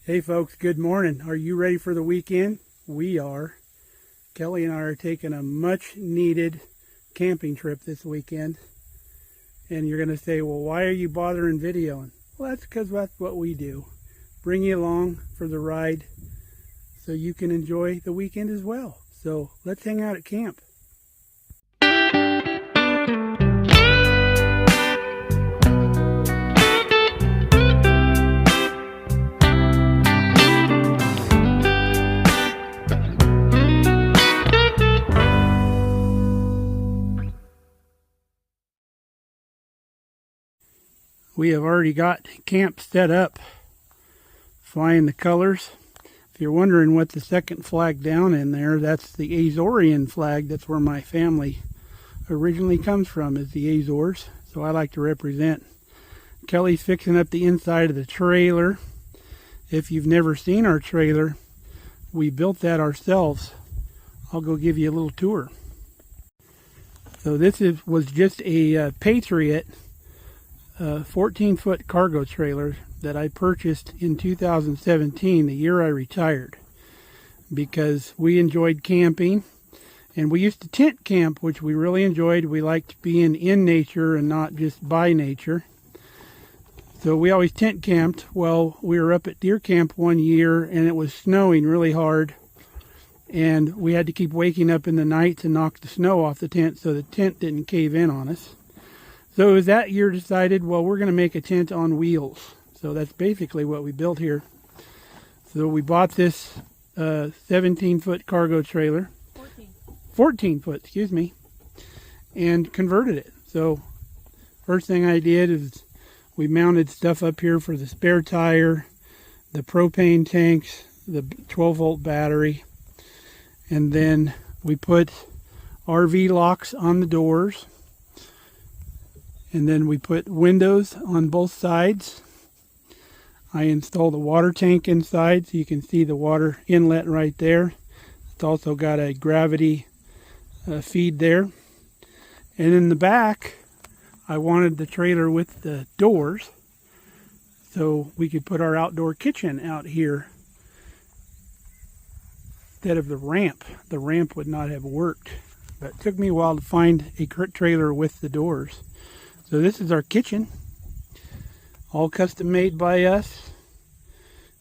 Hey folks, good morning. Are you ready for the weekend? We are. Kelly and I are taking a much needed camping trip this weekend. And you're going to say, well, why are you bothering videoing? Well, that's because that's what we do. Bring you along for the ride so you can enjoy the weekend as well. So let's hang out at camp. We have already got camp set up, flying the colors. If you're wondering what the second flag down in there, that's the Azorean flag. That's where my family originally comes from, is the Azores. So I like to represent. Kelly's fixing up the inside of the trailer. If you've never seen our trailer, we built that ourselves. I'll go give you a little tour. So this was just a Patriot 14-foot cargo trailer that I purchased in 2017, the year I retired, because we enjoyed camping, and we used to tent camp, which we really enjoyed. We liked being in nature and not just by nature. So we always tent camped. Well, we were up at deer camp one year, and it was snowing really hard, and we had to keep waking up in the night to knock the snow off the tent so the tent didn't cave in on us. So it was that year decided, well, we're going to make a tent on wheels. So that's basically what we built here. So we bought this 17-foot cargo trailer. 14 foot, excuse me. And converted it. So first thing I did is we mounted stuff up here for the spare tire, the propane tanks, the 12-volt battery. And then we put RV locks on the doors. And then we put windows on both sides. I installed a water tank inside so you can see the water inlet right there. It's also got a gravity feed there. And in the back, I wanted the trailer with the doors so we could put our outdoor kitchen out here instead of the ramp. The ramp would not have worked. But it took me a while to find a trailer with the doors. So this is our kitchen, all custom made by us.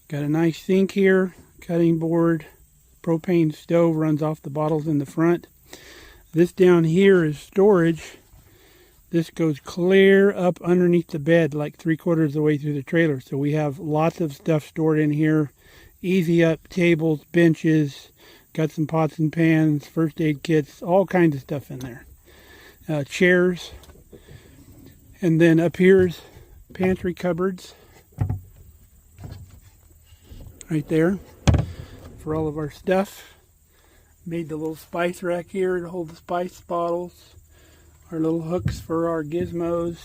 Got a nice sink here, cutting board, propane stove runs off the bottles in the front. This down here is storage. This goes clear up underneath the bed, like 3/4 of the way through the trailer. So we have lots of stuff stored in here. Easy up tables, benches, got some pots and pans, first aid kits, all kinds of stuff in there. Chairs. And then up here's pantry cupboards right there for all of our stuff. Made the little spice rack here to hold the spice bottles. Our little hooks for our gizmos.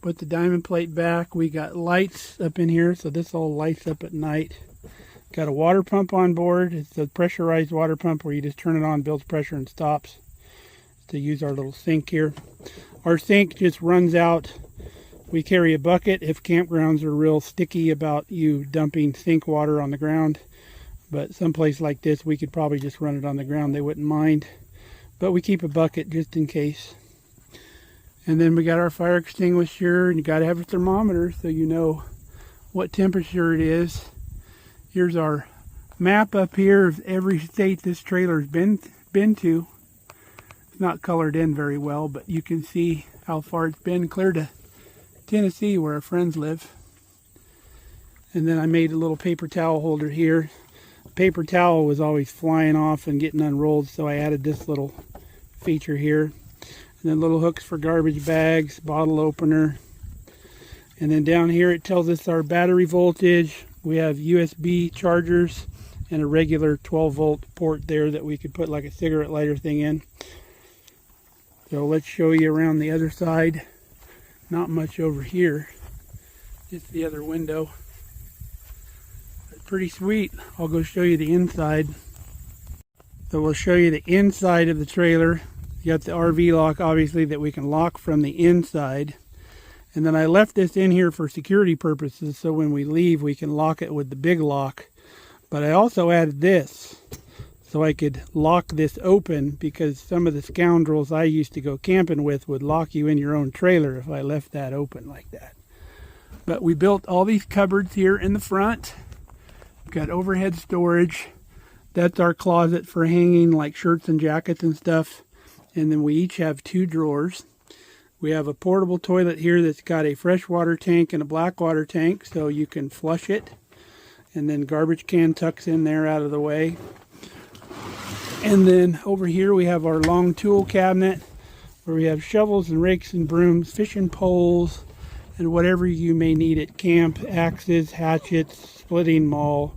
Put the diamond plate back. We got lights up in here, so this all lights up at night. Got a water pump on board. It's a pressurized water pump where you just turn it on, builds pressure and stops. To use our little sink here. Our sink just runs out. We carry a bucket if campgrounds are real sticky about you dumping sink water on the ground. But someplace like this, we could probably just run it on the ground. They wouldn't mind. But we keep a bucket just in case. And then we got our fire extinguisher. And you got to have a thermometer so you know what temperature it is. Here's our map up here of every state this trailer's been to. Not colored in very well, but you can see how far it's been clear to Tennessee where our friends live. And then I made a little paper towel holder here. Paper towel was always flying off and getting unrolled, so I added this little feature here. And then little hooks for garbage bags, bottle opener. And then down here it tells us our battery voltage. We have USB chargers and a regular 12-volt port there that we could put like a cigarette lighter thing in. So let's show you around the other side. Not much over here. Just the other window. But pretty sweet. I'll go show you the inside. So we'll show you the inside of the trailer. You got the RV lock, obviously, that we can lock from the inside. And then I left this in here for security purposes, so when we leave we can lock it with the big lock. But I also added this so I could lock this open, because some of the scoundrels I used to go camping with would lock you in your own trailer if I left that open like that. But we built all these cupboards here in the front. We've got overhead storage. That's our closet for hanging like shirts and jackets and stuff. And then we each have 2 drawers. We have a portable toilet here that's got a freshwater tank and a black water tank, so you can flush it. And then garbage can tucks in there out of the way. And then over here we have our long tool cabinet where we have shovels and rakes and brooms, fishing poles, and whatever you may need at camp, axes, hatchets, splitting maul,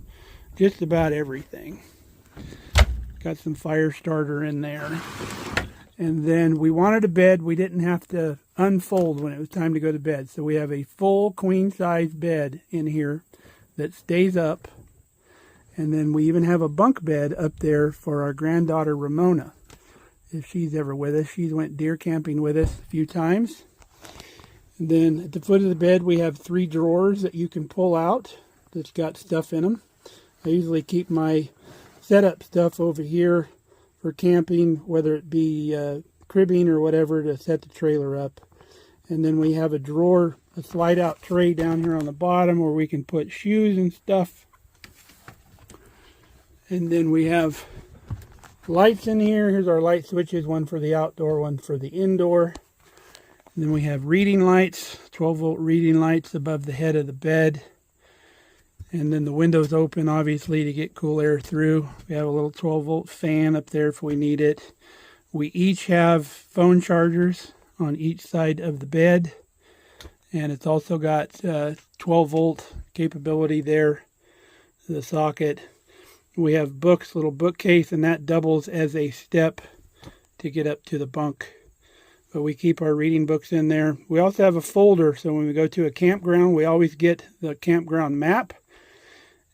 just about everything. Got some fire starter in there. And then we wanted a bed we didn't have to unfold when it was time to go to bed. So we have a full queen size bed in here that stays up. And then we even have a bunk bed up there for our granddaughter Ramona, if she's ever with us. She's went deer camping with us a few times. And then at the foot of the bed we have 3 drawers that you can pull out that's got stuff in them. I usually keep my setup stuff over here for camping, whether it be cribbing or whatever, to set the trailer up. And then we have a drawer, a slide out tray down here on the bottom where we can put shoes and stuff. And then we have lights in here. Here's our light switches, one for the outdoor, one for the indoor. And then we have reading lights, 12-volt reading lights above the head of the bed. And then the windows open, obviously, to get cool air through. We have a little 12-volt fan up there if we need it. We each have phone chargers on each side of the bed. And it's also got 12-volt capability there, the socket. We have books, little bookcase, and that doubles as a step to get up to the bunk. But we keep our reading books in there. We also have a folder, so when we go to a campground, we always get the campground map.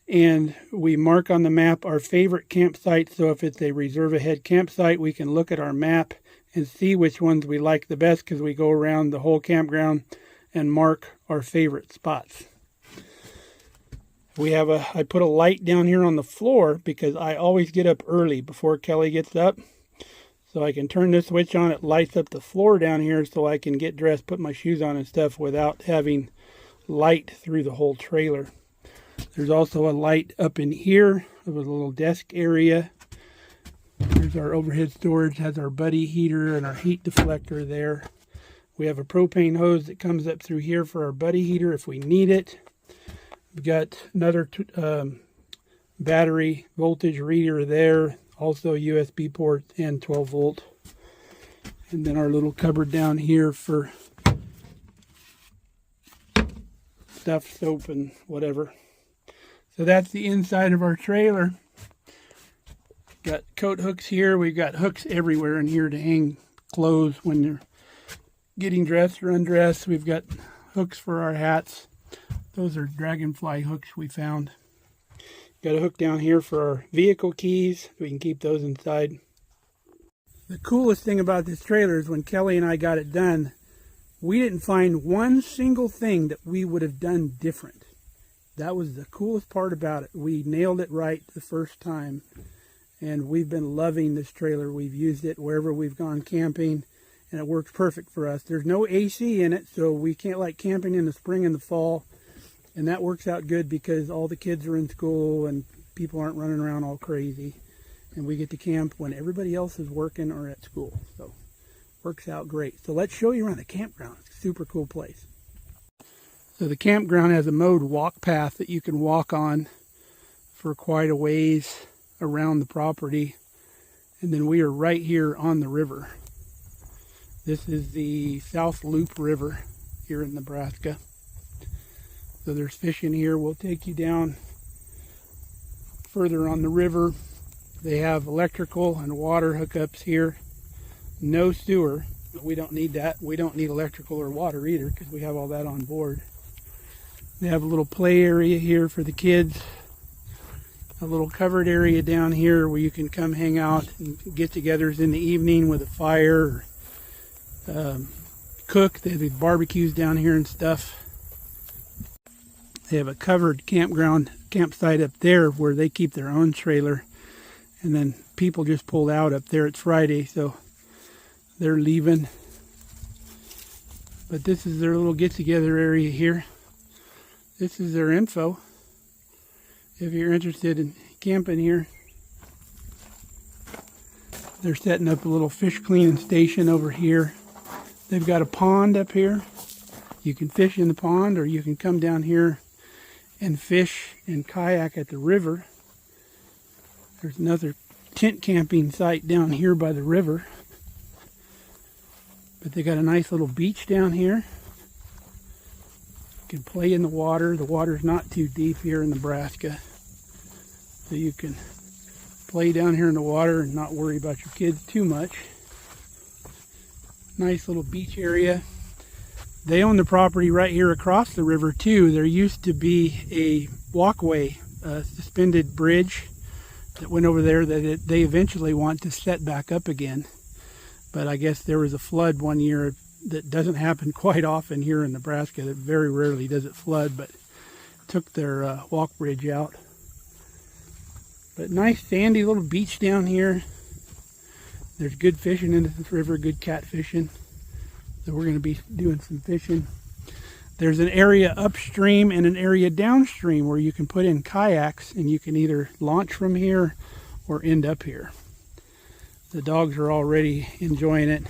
And we mark on the map our favorite campsite. So if it's a reserve ahead campsite, we can look at our map and see which ones we like the best, because we go around the whole campground and mark our favorite spots. I put a light down here on the floor because I always get up early before Kelly gets up. So I can turn this switch on, it lights up the floor down here so I can get dressed, put my shoes on and stuff without having light through the whole trailer. There's also a light up in here with a little desk area. There's our overhead storage, has our buddy heater and our heat deflector there. We have a propane hose that comes up through here for our buddy heater if we need it. We've got another battery voltage reader there, also USB port and 12 volt. And then our little cupboard down here for stuff, soap and whatever. So that's the inside of our trailer. Got coat hooks here. We've got hooks everywhere in here to hang clothes when you're getting dressed or undressed. We've got hooks for our hats. Those are dragonfly hooks we found. Got a hook down here for our vehicle keys. We can keep those inside. The coolest thing about this trailer is when Kelly and I got it done, we didn't find one single thing that we would have done different. That was the coolest part about it. We nailed it right the first time. And we've been loving this trailer. We've used it wherever we've gone camping, and it works perfect for us. There's no AC in it, so we can't like camping in the spring and the fall. And that works out good because all the kids are in school and people aren't running around all crazy. And we get to camp when everybody else is working or at school. So works out great. So let's show you around the campground. It's a super cool place. So the campground has a mowed walk path that you can walk on for quite a ways around the property. And then we are right here on the river. This is the South Loop River here in Nebraska. So there's fishing here. We'll take you down further on the river. They have electrical and water hookups here. No sewer, but we don't need that. We don't need electrical or water either because we have all that on board. They have a little play area here for the kids. A little covered area down here where you can come hang out and get-togethers in the evening with a fire, or cook. They have these barbecues down here and stuff. They have a covered campsite up there where they keep their own trailer. And then people just pulled out up there. It's Friday, so they're leaving. But this is their little get-together area here. This is their info. If you're interested in camping here. They're setting up a little fish cleaning station over here. They've got a pond up here. You can fish in the pond, or you can come down here and fish and kayak at the river. There's another tent camping site down here by the river. But they got a nice little beach down here. You can play in the water. The water's not too deep here in Nebraska. So you can play down here in the water and not worry about your kids too much. Nice little beach area. They own the property right here across the river too. There used to be a walkway, a suspended bridge that went over there that they eventually want to set back up again. But I guess there was a flood one year that doesn't happen quite often here in Nebraska. That very rarely does it flood, but took their walk bridge out. But nice sandy little beach down here. There's good fishing in this river, good cat fishing. So we're going to be doing some fishing. There's an area upstream and an area downstream where you can put in kayaks and you can either launch from here or end up here. The dogs are already enjoying it.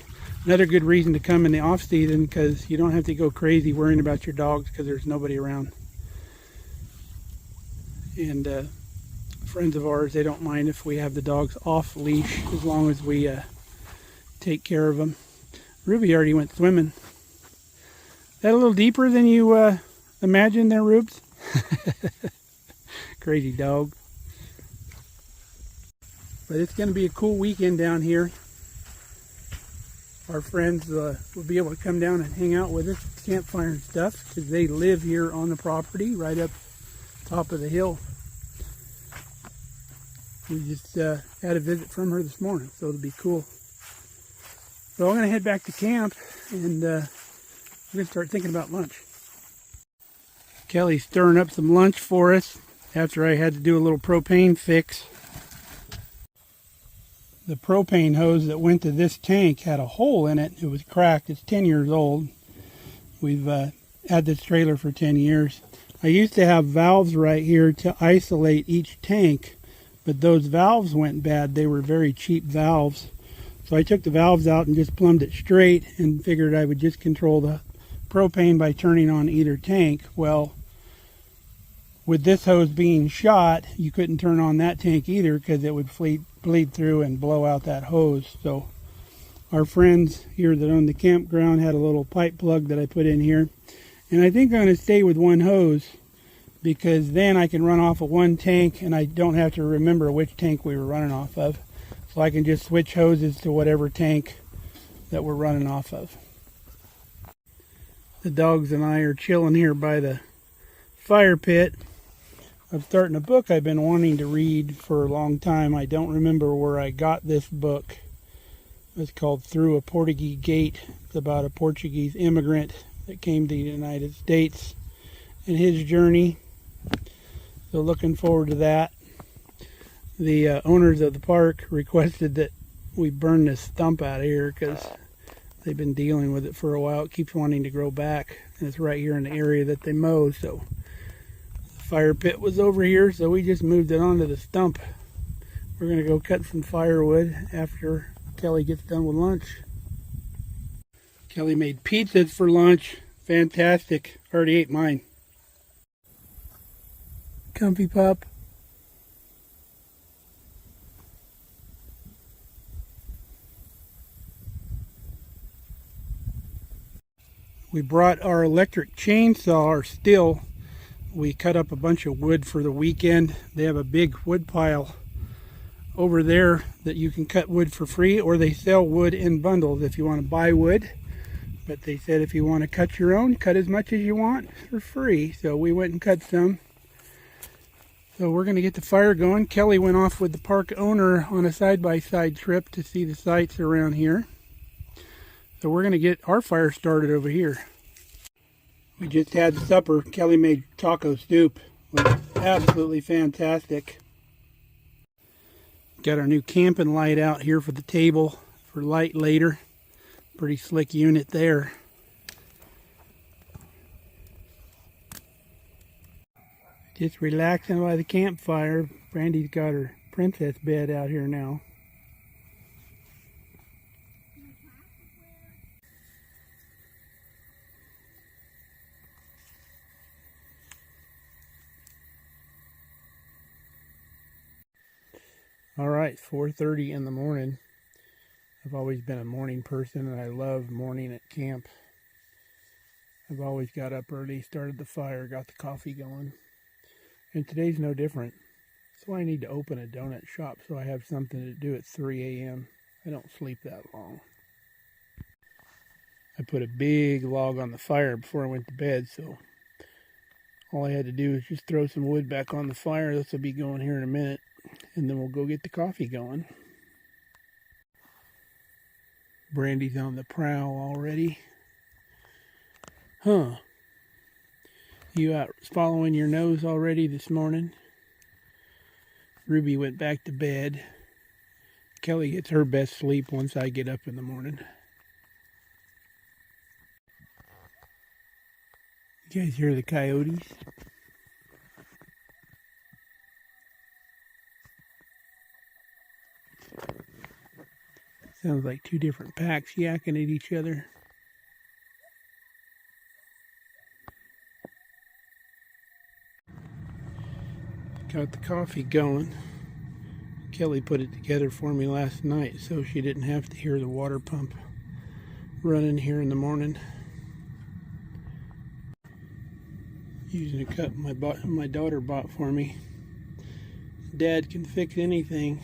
Another good reason to come in the off season, because you don't have to go crazy worrying about your dogs because there's nobody around. And friends of ours, they don't mind if we have the dogs off leash as long as we take care of them. Ruby already went swimming. Is that a little deeper than you imagined there, Rubes? Crazy dog. But it's going to be a cool weekend down here. Our friends will be able to come down and hang out with us, campfire and stuff, because they live here on the property, right up top of the hill. We just had a visit from her this morning, so it'll be cool. So I'm going to head back to camp, and we're going to start thinking about lunch. Kelly's stirring up some lunch for us after I had to do a little propane fix. The propane hose that went to this tank had a hole in it. It was cracked. It's 10 years old. We've had this trailer for 10 years. I used to have valves right here to isolate each tank, but those valves went bad. They were very cheap valves. So I took the valves out and just plumbed it straight and figured I would just control the propane by turning on either tank. Well, with this hose being shot, you couldn't turn on that tank either because it would bleed through and blow out that hose. So our friends here that own the campground had a little pipe plug that I put in here. And I think I'm going to stay with one hose because then I can run off of one tank and I don't have to remember which tank we were running off of. So I can just switch hoses to whatever tank that we're running off of. The dogs and I are chilling here by the fire pit. I'm starting a book I've been wanting to read for a long time. I don't remember where I got this book. It's called Through a Portuguese Gate. It's about a Portuguese immigrant that came to the United States and his journey. So looking forward to that. The owners of the park requested that we burn this stump out of here because they've been dealing with it for a while. It keeps wanting to grow back, and it's right here in the area that they mow. So the fire pit was over here, so we just moved it onto the stump. We're going to go cut some firewood after Kelly gets done with lunch. Kelly made pizzas for lunch. Fantastic. Already ate mine. Comfy pup. We brought our electric chainsaw, or still. We cut up a bunch of wood for the weekend. They have a big wood pile over there that you can cut wood for free, or they sell wood in bundles if you want to buy wood. But they said if you want to cut your own, cut as much as you want for free. So we went and cut some. So we're going to get the fire going. Kelly went off with the park owner on a side-by-side trip to see the sights around here. So we're going to get our fire started over here. We just had supper. Kelly made taco soup. It was absolutely fantastic. Got our new camping light out here for the table for light later. Pretty slick unit there. Just relaxing by the campfire. Brandy's got her princess bed out here now. Alright, 4:30 in the morning. I've always been a morning person and I love morning at camp. I've always got up early, started the fire, got the coffee going. And today's no different. So I need to open a donut shop so I have something to do at 3 a.m. I don't sleep that long. I put a big log on the fire before I went to bed, so all I had to do was just throw some wood back on the fire. This will be going here in a minute, and then we'll go get the coffee going. Brandy's on the prowl already. Huh. You out following your nose already this morning? Ruby went back to bed. Kelly gets her best sleep once I get up in the morning. You guys hear the coyotes? Sounds like two different packs yakking at each other. Got the coffee going. Kelly put it together for me last night so she didn't have to hear the water pump running here in the morning. Using a cup my daughter bought for me. Dad can fix anything.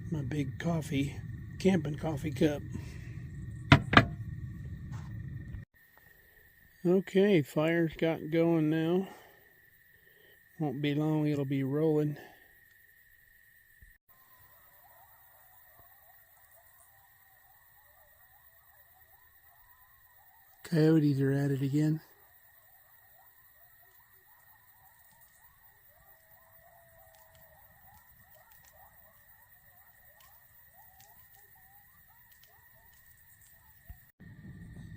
My big camping coffee cup. Okay, fire's got going now. Won't be long, it'll be rolling. Coyotes are at it again.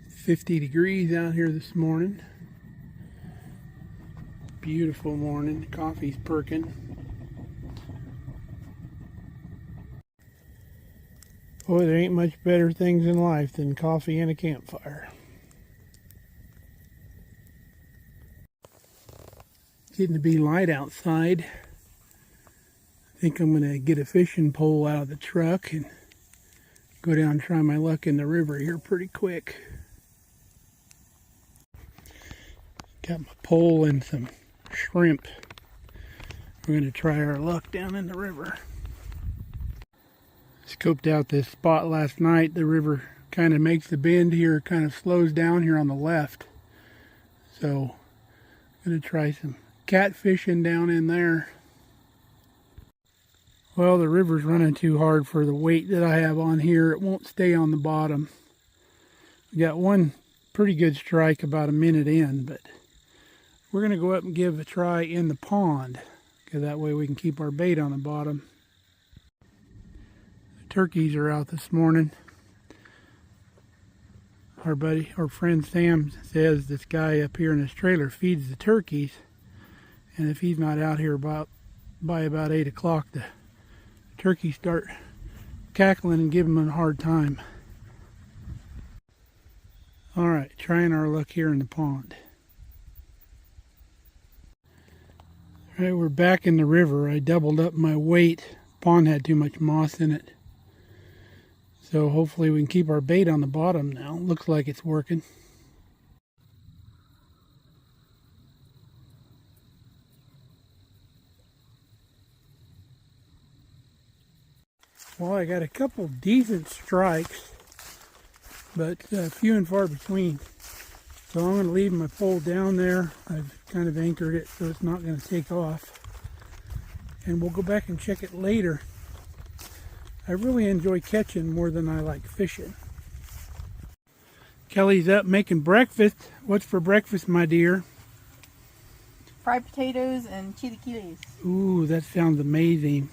It's 50 degrees out here this morning. Beautiful morning. The coffee's perking. Boy, there ain't much better things in life than coffee and a campfire. Getting to be light outside. I think I'm going to get a fishing pole out of the truck and go down and try my luck in the river here pretty quick. Got my pole and some shrimp. We're going to try our luck down in the river. Scoped out this spot last night. The river kind of makes the bend here, kind of slows down here on the left. So I'm going to try some catfishing down in there. Well, the river's running too hard for the weight that I have on here. It won't stay on the bottom. We got one pretty good strike about a minute in, but we're going to go up and give a try in the pond, because that way we can keep our bait on the bottom. The turkeys are out this morning. Our friend Sam says this guy up here in his trailer feeds the turkeys, and if he's not out here by about 8 o'clock, the turkeys start cackling and giving him a hard time. Alright, trying our luck here in the pond. Alright, we're back in the river. I doubled up my weight. Pond had too much moss in it. So hopefully we can keep our bait on the bottom now. Looks like it's working. Well, I got a couple decent strikes, but few and far between. So I'm going to leave my pole down there. I've kind of anchored it so it's not going to take off. And we'll go back and check it later I really enjoy catching more than I like fishing. Kelly's up making breakfast. What's for breakfast, my dear? Fried potatoes and chilaquiles. Ooh, that sounds amazing.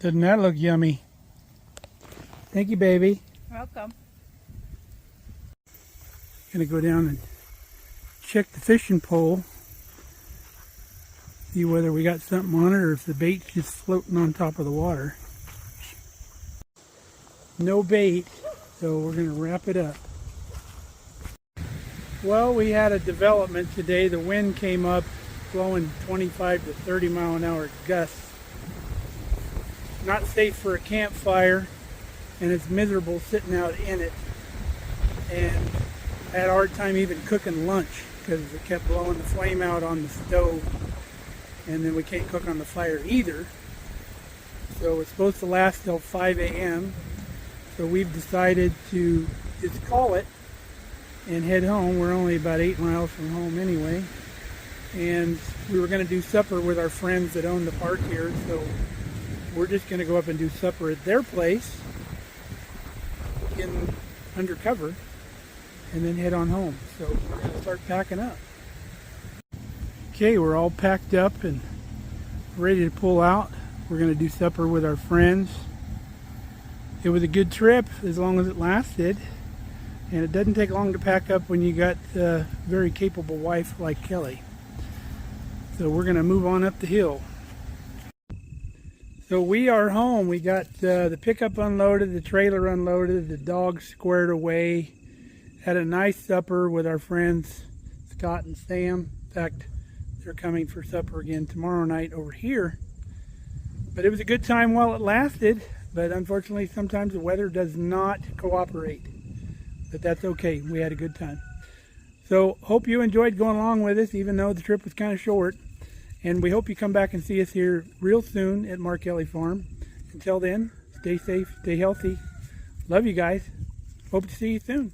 Doesn't that look yummy? Thank you, baby. Welcome. Gonna go down and check the fishing pole. See whether we got something on it or if the bait's just floating on top of the water. No bait, so we're gonna wrap it up. Well, we had a development today. The wind came up, blowing 25 to 30 mile an hour gusts. Not safe for a campfire, and it's miserable sitting out in it. And I had a hard time even cooking lunch because it kept blowing the flame out on the stove, and then we can't cook on the fire either. So it's supposed to last till 5 a.m. So we've decided to just call it and head home. We're only about 8 miles from home anyway. And we were going to do supper with our friends that own the park here, so we're just going to go up and do supper at their place in undercover and then head on home. So we're going to start packing up. Okay, we're all packed up and ready to pull out. We're going to do supper with our friends. It was a good trip as long as it lasted. And it doesn't take long to pack up when you got a very capable wife like Kelly. So we're going to move on up the hill. So we are home. We got the pickup unloaded, the trailer unloaded, the dogs squared away. Had a nice supper with our friends Scott and Sam. In fact, they're coming for supper again tomorrow night over here. But it was a good time while it lasted. But unfortunately, sometimes the weather does not cooperate. But that's okay. We had a good time. So hope you enjoyed going along with us, even though the trip was kind of short. And we hope you come back and see us here real soon at Mark Kelly Farm. Until then, stay safe, stay healthy. Love you guys. Hope to see you soon.